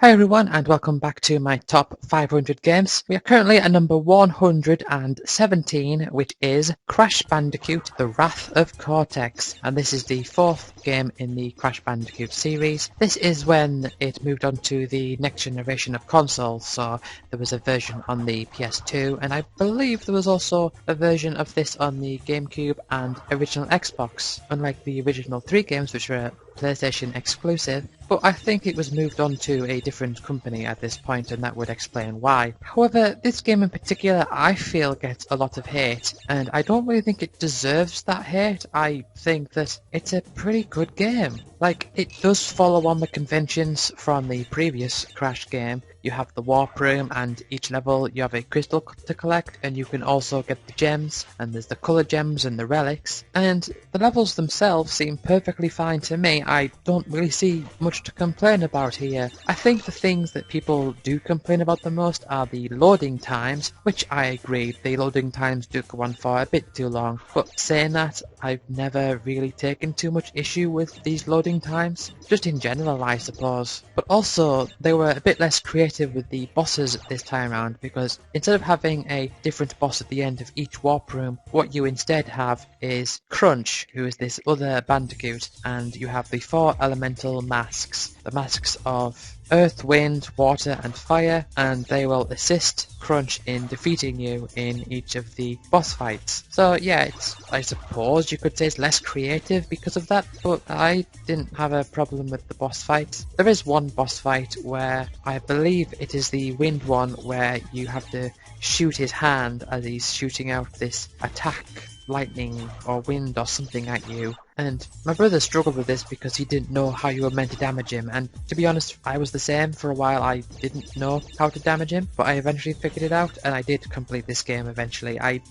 Hi everyone and welcome back to my top 500 games. We are currently at number 117, which is Crash Bandicoot The Wrath of Cortex, and this is the fourth game in the Crash Bandicoot series. This is when it moved on to the next generation of consoles, so there was a version on the PS2 and I believe there was also a version of this on the GameCube and original Xbox, unlike the original three games which were PlayStation exclusive, but I think it was moved on to a different company at this point and that would explain why. However, this game in particular I feel gets a lot of hate and I don't really think it deserves that hate. I think that it's a pretty good game. Like, it does follow on the conventions from the previous Crash game. You have the warp room and each level you have a crystal to collect, and you can also get the gems, and there's the colour gems and the relics, and the levels themselves seem perfectly fine to me. I don't really see much to complain about here. I think the things that people do complain about the most are the loading times, which I agree, the loading times do go on for a bit too long, but saying that, I've never really taken too much issue with these loading times, just in general I suppose. But also, they were a bit less creative with the bosses this time around, because instead of having a different boss at the end of each warp room, what you instead have is Crunch, who is this other Bandicoot, and you have the four elemental masks. The masks of Earth, Wind, Water and Fire, and they will assist Crunch in defeating you in each of the boss fights. So yeah, I suppose you could say it's less creative because of that, but I didn't have a problem with the boss fight. There is one boss fight where I believe it is the Wind one, where you have to shoot his hand as he's shooting out this attack, lightning or wind or something at you. And my brother struggled with this because he didn't know how you were meant to damage him, and to be honest, I was the same. For a while I didn't know how to damage him, but I eventually figured it out and I did complete this game eventually. I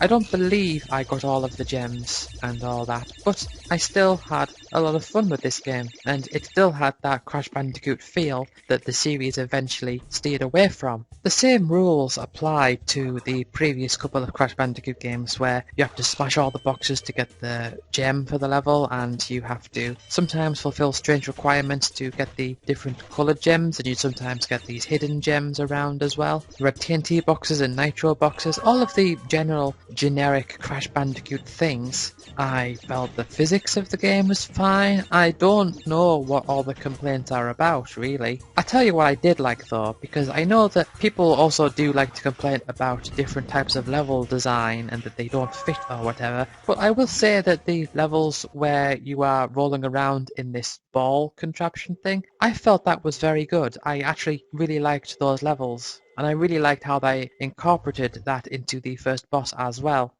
don't believe I got all of the gems and all that, but I still had a lot of fun with this game, and it still had that Crash Bandicoot feel that the series eventually steered away from. The same rules apply to the previous couple of Crash Bandicoot games, where you have to smash all the boxes to get the gem for the level, and you have to sometimes fulfill strange requirements to get the different coloured gems, and you sometimes get these hidden gems around as well. There are TNT boxes and Nitro boxes, all of the generic Crash Bandicoot things. I felt the physics of the game was fine. I don't know what all the complaints are about, really. I tell you what I did like though, because I know that people also do like to complain about different types of level design and that they don't fit or whatever, but I will say that the levels where you are rolling around in this ball contraption thing, I felt that was very good. I actually really liked those levels, and I really liked how they incorporated that into the first boss as well.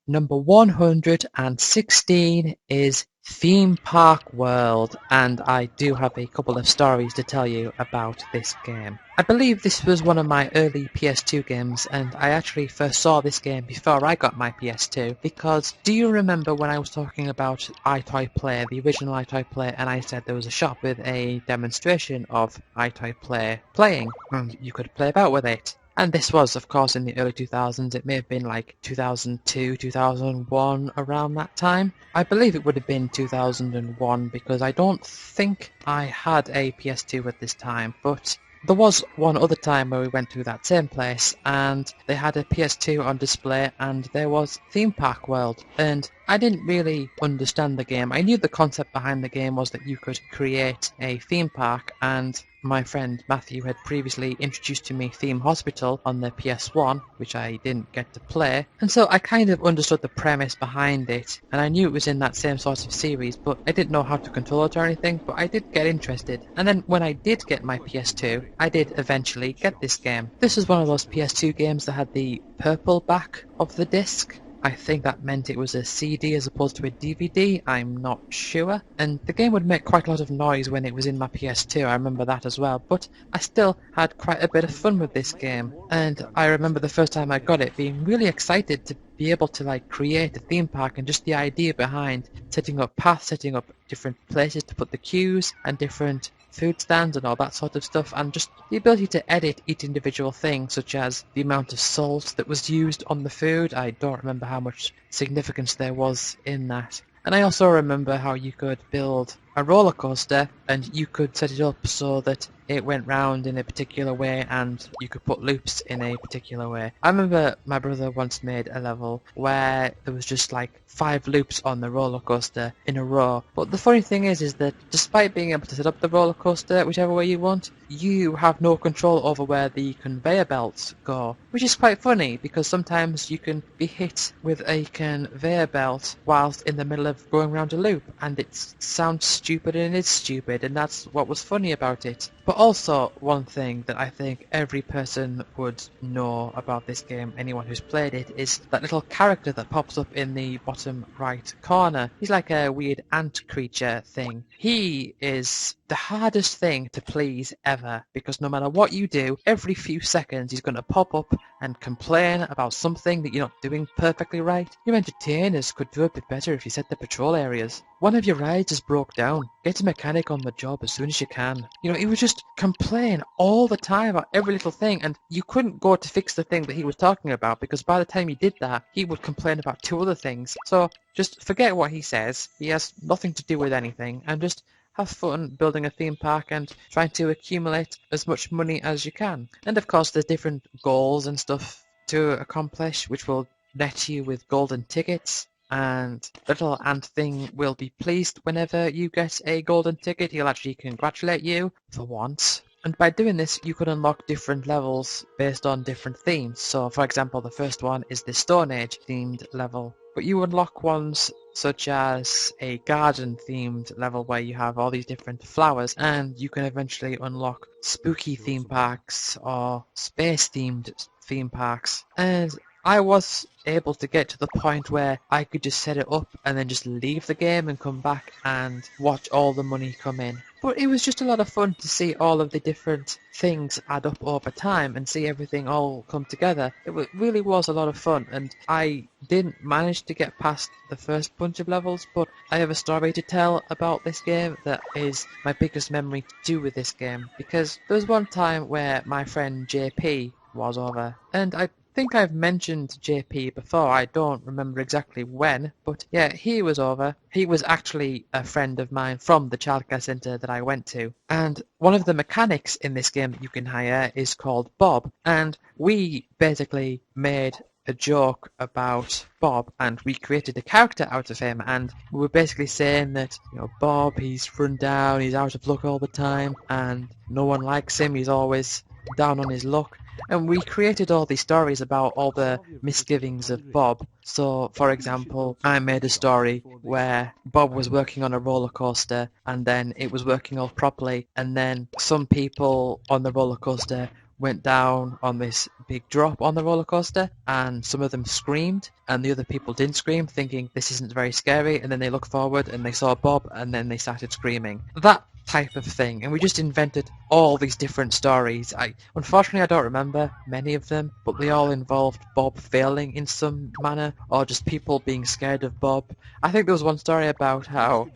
Number 116 is Theme Park World, and I do have a couple of stories to tell you about this game. I believe this was one of my early PS2 games, and I actually first saw this game before I got my PS2, because do you remember when I was talking about iToy Play, the original iToy Play, and I said there was a shop with a demonstration of iToy Play playing, and you could play about with it? And this was, of course, in the early 2000s. It may have been like 2002, 2001, around that time. I believe it would have been 2001 because I don't think I had a PS2 at this time, but there was one other time where we went to that same place and they had a PS2 on display and there was Theme Park World, and I didn't really understand the game. I knew the concept behind the game was that you could create a theme park, and my friend Matthew had previously introduced to me Theme Hospital on the PS1, which I didn't get to play, and so I kind of understood the premise behind it, and I knew it was in that same sort of series, but I didn't know how to control it or anything, but I did get interested. And then when I did get my PS2, I did eventually get this game. This was one of those PS2 games that had the purple back of the disc. I think that meant it was a CD as opposed to a DVD, I'm not sure. And the game would make quite a lot of noise when it was in my PS2, I remember that as well. But I still had quite a bit of fun with this game. And I remember the first time I got it being really excited to be able to create a theme park, and just the idea behind setting up paths, setting up different places to put the queues and different food stands and all that sort of stuff, and just the ability to edit each individual thing, such as the amount of salt that was used on the food. I don't remember how much significance there was in that. And I also remember how you could build a roller coaster, and you could set it up so that it went round in a particular way and you could put loops in a particular way. I remember my brother once made a level where there was just like 5 loops on the roller coaster in a row. But the funny thing is that despite being able to set up the roller coaster whichever way you want, you have no control over where the conveyor belts go, which is quite funny because sometimes you can be hit with a conveyor belt whilst in the middle of going around a loop, and it sounds stupid and it's stupid, and that's what was funny about it. But also, one thing that I think every person would know about this game, anyone who's played it, is that little character that pops up in the bottom right corner. He's like a weird ant creature thing. He is the hardest thing to please ever, because no matter what you do, every few seconds he's going to pop up and complain about something that you're not doing perfectly right. Your entertainers could do a bit better if you set the patrol areas. One of your rides is broke down. Get a mechanic on the job as soon as you can. You know, he would just complain all the time about every little thing, and you couldn't go to fix the thing that he was talking about, because by the time you did that, he would complain about 2 other things. So just forget what he says. He has nothing to do with anything, and just have fun building a theme park and trying to accumulate as much money as you can. And of course there's different goals and stuff to accomplish, which will net you with golden tickets. And little ant thing will be pleased whenever you get a golden ticket. He'll actually congratulate you for once. And by doing this, you can unlock different levels based on different themes. So, for example, the first one is the Stone Age themed level. But you unlock ones such as a garden themed level where you have all these different flowers, and you can eventually unlock spooky theme parks or space themed theme parks. And I was able to get to the point where I could just set it up and then just leave the game and come back and watch all the money come in. But it was just a lot of fun to see all of the different things add up over time and see everything all come together. It really was a lot of fun, and I didn't manage to get past the first bunch of levels, but I have a story to tell about this game that is my biggest memory to do with this game, because there was one time where my friend JP was over, and I think I've mentioned JP before. I don't remember exactly when, but yeah, he was over. He was actually a friend of mine from the childcare centre that I went to, and one of the mechanics in this game that you can hire is called Bob, and we basically made a joke about Bob, and we created a character out of him, and we were basically saying that, you know, Bob, he's run down, he's out of luck all the time, and no one likes him, he's always down on his luck. And we created all these stories about all the misgivings of Bob. So, for example, I made a story where Bob was working on a roller coaster, and then it was working all properly, and then some people on the roller coaster went down on this big drop on the roller coaster, and some of them screamed, and the other people didn't scream, thinking this isn't very scary, and then they looked forward and they saw Bob, and then they started screaming. That type of thing, and we just invented all these different stories. Unfortunately I don't remember many of them, but they all involved Bob failing in some manner, or just people being scared of Bob. I think there was one story about how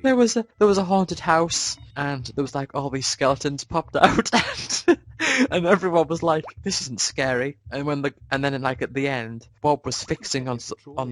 there was a haunted house, and there was like all these skeletons popped out, and everyone was like, "This isn't scary." And then like at the end, Bob was fixing on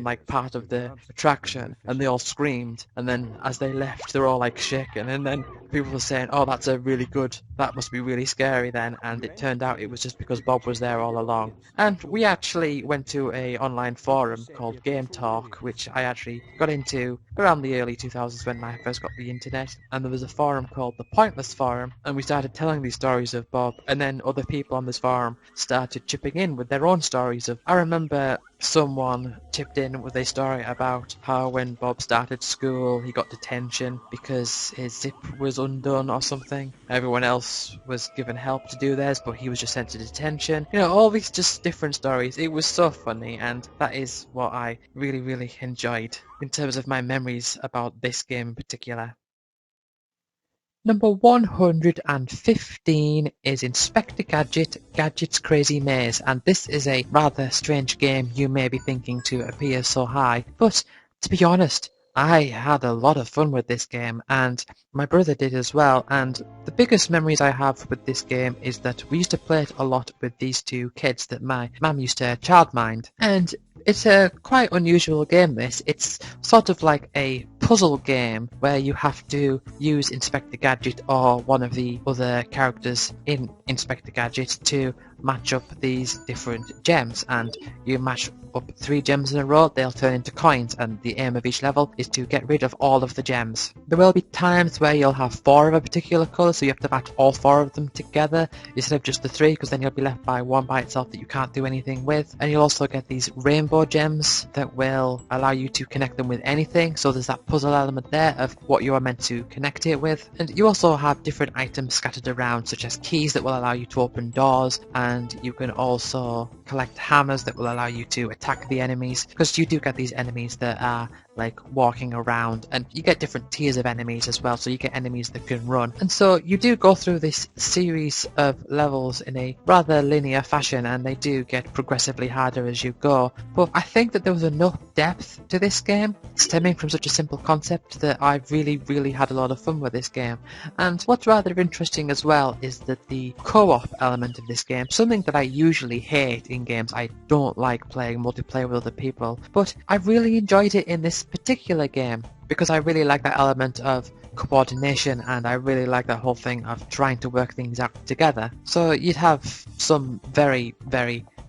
like part of the attraction, and they all screamed. And then as they left, they were all like shaking. And then people were saying, "Oh, that must be really scary then." And it turned out it was just because Bob was there all along. And we actually went to a online forum called Game Talk, which I actually got into around the early 2000s when I first got the internet. And there was a forum called the Pointless Forum, and we started telling these stories of Bob, and then other people on this forum started chipping in with their own stories of. I remember someone chipped in with a story about how when Bob started school he got detention because his zip was undone or something. Everyone else was given help to do theirs, but he was just sent to detention. You know, all these just different stories. It was so funny, and that is what I really, really enjoyed in terms of my memories about this game in particular. Number 115 is Inspector Gadget, Gadget's Crazy Maze, and this is a rather strange game, you may be thinking, to appear so high, but to be honest, I had a lot of fun with this game, and my brother did as well, and the biggest memories I have with this game is that we used to play it a lot with these two kids that my mum used to childmind, and It's a quite unusual game, this. It's sort of like a puzzle game where you have to use Inspector Gadget or one of the other characters in Inspector Gadget to match up these different gems, and you match up 3 gems in a row, they'll turn into coins, and the aim of each level is to get rid of all of the gems. There will be times where you'll have 4 of a particular colour, so you have to match all 4 of them together instead of just the 3, because then you'll be left by one by itself that you can't do anything with. And you'll also get these rainbow gems that will allow you to connect them with anything, so there's that puzzle element there of what you are meant to connect it with. And you also have different items scattered around, such as keys that will allow you to open doors, and you can also collect hammers that will allow you to attack the enemies, because you do get these enemies that are like walking around, and you get different tiers of enemies as well, so you get enemies that can run. And so you do go through this series of levels in a rather linear fashion, and they do get progressively harder as you go. But I think that there was enough depth to this game, stemming from such a simple concept, that I really had a lot of fun with this game. And what's rather interesting as well is that the co-op element of this game, something that I usually hate in games. I don't like playing multiplayer with other people, but I really enjoyed it in this particular game because I really like that element of coordination, and I really like that whole thing of trying to work things out together. So you'd have some very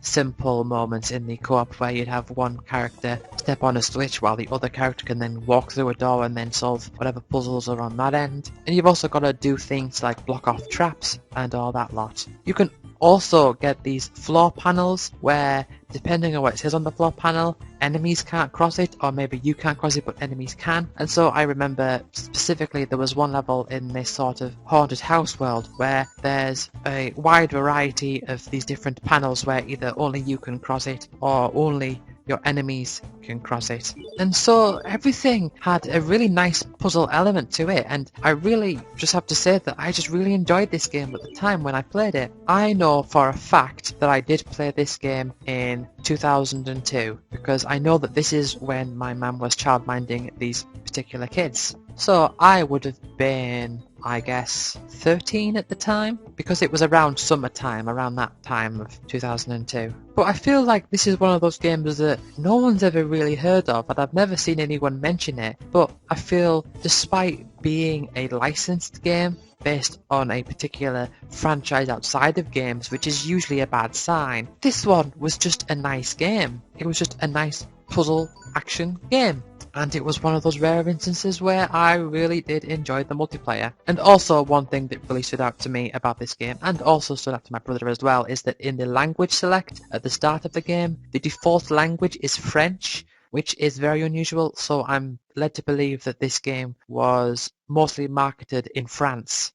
simple moments in the co-op where you'd have one character step on a switch while the other character can then walk through a door and then solve whatever puzzles are on that end. And you've also got to do things like block off traps and all that lot. You can also get these floor panels where, depending on what it says on the floor panel, enemies can't cross it, or maybe you can't cross it but enemies can. And so I remember specifically there was one level in this sort of haunted house world where there's a wide variety of these different panels where either only you can cross it or only your enemies can cross it. And so everything had a really nice puzzle element to it, and I really just have to say that I just really enjoyed this game at the time when I played it. I know for a fact that I did play this game in 2002 because I know that this is when my mum was childminding these particular kids. So I would have been, I guess, 13 at the time, because it was around summertime, around that time of 2002. But I feel like this is one of those games that no one's ever really heard of, and I've never seen anyone mention it. But I feel, despite being a licensed game based on a particular franchise outside of games, which is usually a bad sign, this one was just a nice game. It was just a nice puzzle action game. And it was one of those rare instances where I really did enjoy the multiplayer. And also one thing that really stood out to me about this game, and also stood out to my brother as well, is that in the language select at the start of the game, the default language is French, which is very unusual, so I'm led to believe that this game was mostly marketed in France.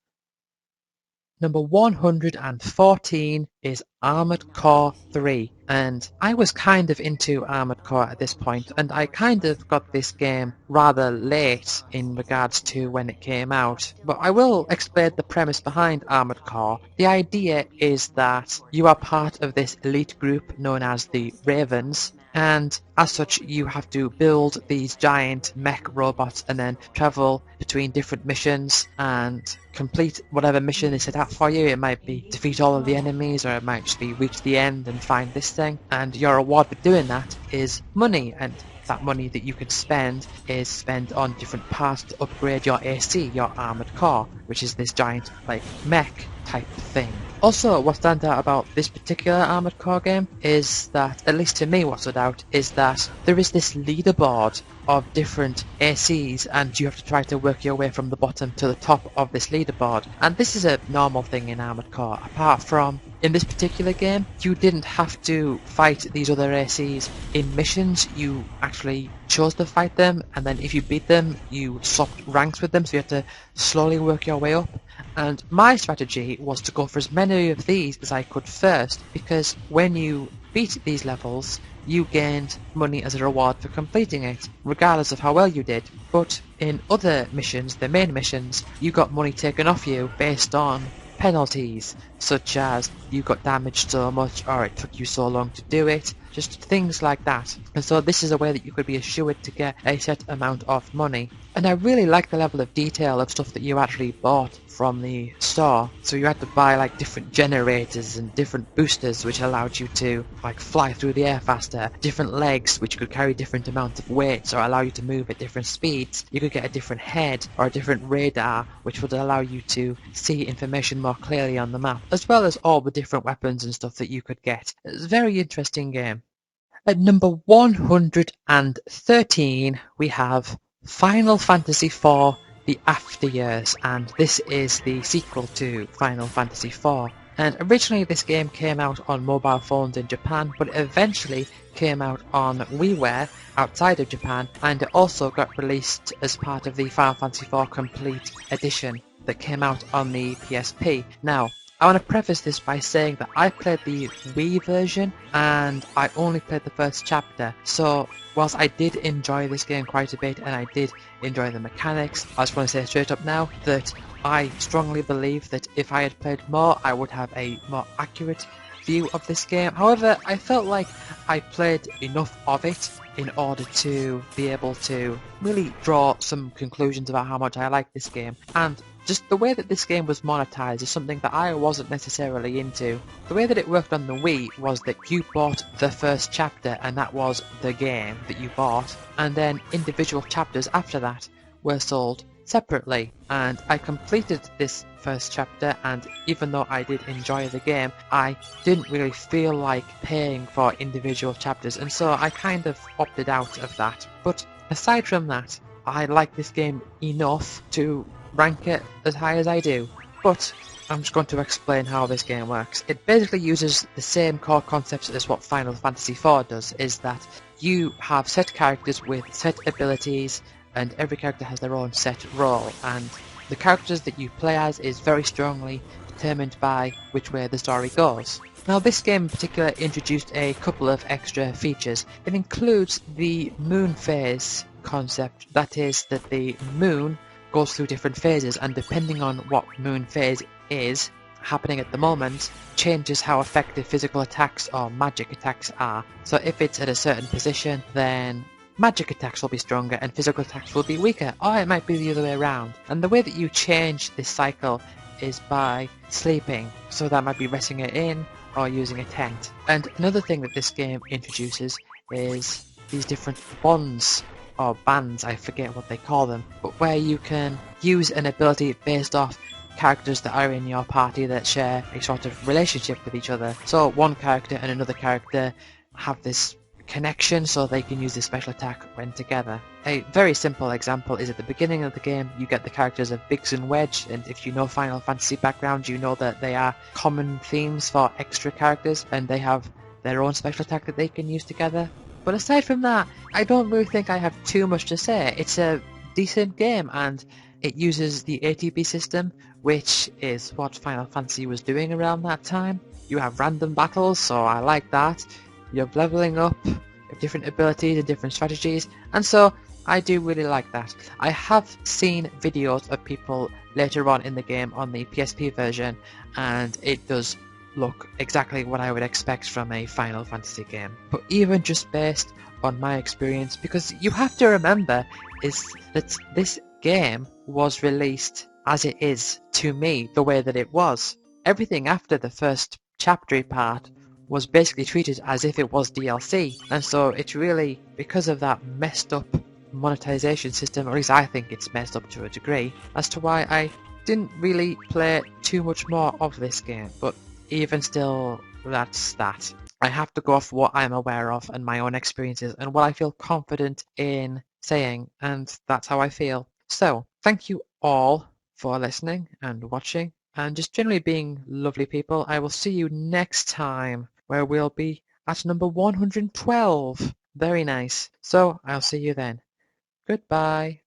Number 114 is Armored Core 3, and I was kind of into Armored Core at this point, and I kind of got this game rather late in regards to when it came out, but I will explain the premise behind Armored Core. The idea is that you are part of this elite group known as the Ravens, and as such you have to build these giant mech robots and then travel between different missions and complete whatever mission is set out for you. It might be defeat all of the enemies, or it might just be reach the end and find this thing, and your reward for doing that is money, and that money that you can spend is spent on different parts to upgrade your AC, your armored core, which is this giant like mech type thing. Also, what stands out about this particular Armored Core game is that, at least to me what stood out, is that there is this leaderboard of different ACs, and you have to try to work your way from the bottom to the top of this leaderboard. And this is a normal thing in Armored Core, apart from in this particular game, you didn't have to fight these other ACs in missions. You actually chose to fight them, and then if you beat them, you swapped ranks with them, so you had to slowly work your way up. And my strategy was to go for as many of these as I could first, because when you beat these levels, you gained money as a reward for completing it, regardless of how well you did. But in other missions, the main missions, you got money taken off you based on penalties, such as you got damaged so much, or it took you so long to do it, just things like that. And so this is a way that you could be assured to get a set amount of money. And I really like the level of detail of stuff that you actually bought from the store, so you had to buy like different generators and different boosters which allowed you to like fly through the air faster, different legs which could carry different amounts of weight or allow you to move at different speeds. You could get a different head or a different radar which would allow you to see information more clearly on the map, as well as all the different weapons and stuff that you could get. It's a very interesting game. At number 113 we have Final Fantasy IV The After Years, and this is the sequel to Final Fantasy IV. And originally this game came out on mobile phones in Japan, but eventually came out on WiiWare outside of Japan, and it also got released as part of the Final Fantasy IV Complete Edition that came out on the PSP. Now, I want to preface this by saying that I played the Wii version and I only played the first chapter, so whilst I did enjoy this game quite a bit and I did enjoy the mechanics, I just want to say straight up now that I strongly believe that if I had played more I would have a more accurate view of this game. However, I felt like I played enough of it in order to be able to really draw some conclusions about how much I like this game, and just the way that this game was monetized is something that I wasn't necessarily into. The way that it worked on the Wii was that you bought the first chapter and that was the game that you bought, and then individual chapters after that were sold separately. And I completed this first chapter, and even though I did enjoy the game, I didn't really feel like paying for individual chapters, and so I kind of opted out of that. But aside from that, I like this game enough to rank it as high as I do, but I'm just going to explain how this game works. It basically uses the same core concepts as what Final Fantasy IV does, is that you have set characters with set abilities, and every character has their own set role, and the characters that you play as is very strongly determined by which way the story goes. Now, this game in particular introduced a couple of extra features. It includes the moon phase concept, that is, that the moon goes through different phases, and depending on what moon phase is happening at the moment changes how effective physical attacks or magic attacks are. So if it's at a certain position, then magic attacks will be stronger and physical attacks will be weaker, or it might be the other way around. And the way that you change this cycle is by sleeping, so that might be resting it in or using a tent. And another thing that this game introduces is these different bonds or bands, I forget what they call them, but where you can use an ability based off characters that are in your party that share a sort of relationship with each other. So one character and another character have this connection, so they can use this special attack when together. A very simple example is at the beginning of the game you get the characters of Biggs and Wedge, and if you know Final Fantasy background you know that they are common themes for extra characters and they have their own special attack that they can use together. But aside from that, I don't really think I have too much to say. It's a decent game and it uses the ATB system, which is what Final Fantasy was doing around that time. You have random battles, so I like that. You have leveling up, you have different abilities and different strategies, and so I do really like that. I have seen videos of people later on in the game on the PSP version, and it does look exactly what I would expect from a Final Fantasy game. But even just based on my experience, because you have to remember is that this game was released as it is to me, the way that it was. Everything after the first chaptery part was basically treated as if it was DLC, and so it's really because of that messed up monetization system, or at least I think it's messed up to a degree, as to why I didn't really play too much more of this game. But even still, that's that. I have to go off what I'm aware of and my own experiences and what I feel confident in saying, and that's how I feel. So, thank you all for listening and watching and just generally being lovely people. I will see you next time where we'll be at number 112. Very nice. So, I'll see you then. Goodbye.